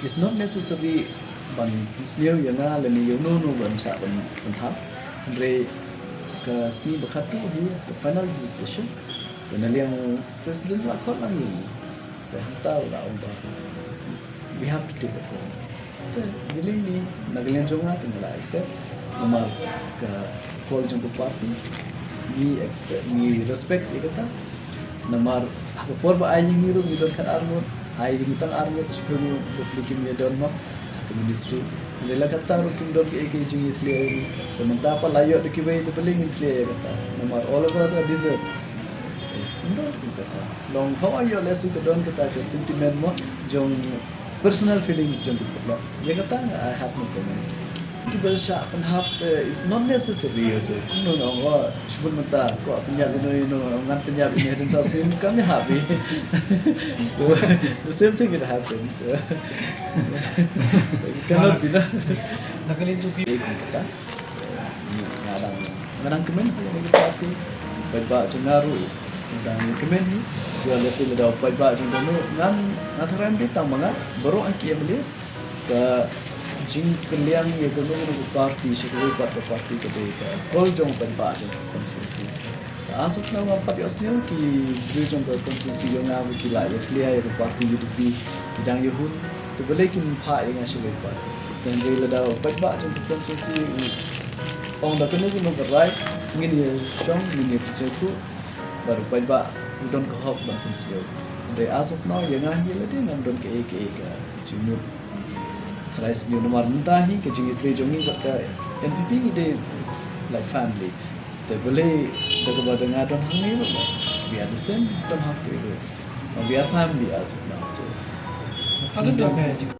It's not necessary ban sniu yang le ni no ban sa ban thap andre ka si bakatu hi the final decision dan yang president la khot lang ni ta tahu la on we have to take it home ta gili ni nagalian jonga tinggal accept nama ka call jong party we expect we respect ikata namar aku por ba ai ni ro mi don kan armor ai ni tang armor sebelum bikin dia don mak ke ministry lela kata ro kim don ke jing itli ai teman ta pa layo de ki bai de peling itli ai kata namar all of us are deserve ndo kata long how are you less to don kata ke sentiment mo jong personal feelings jong ko dia kata I have no comments kita syak penhap is not necessary also no sebut mata kok penyap ini ngan penyap ini dan sasin kami happy so the same thing it happens cannot be nakalin juga kita ngadang kemen kita parti baik cengaru dan kemen ni jual hasil dah baik cengaru ngan ngataran kita mangat baru angki melis ke jing kaliang ye kono party sekali party ke deka all jong pen konstitusi asuk na mampat yosnya ki jong konstitusi yang ngabu kila ye clear ye party UDP kidang yehud to boleh kin pha yang asih party dan dia dah pen jong konstitusi on da kono kono right ngin ye jong ngin ye seku baru pen udon ko hop dan konstitusi de asuk na yang ngahi le dia ngam don ke jumur Thalais new nomor mentahi ke jingi tri jongi buat ke NPP ni dia like family. Tapi boleh dekat pada ngadon hang ni we are the same, don't have to. We are family as of now. So ada dia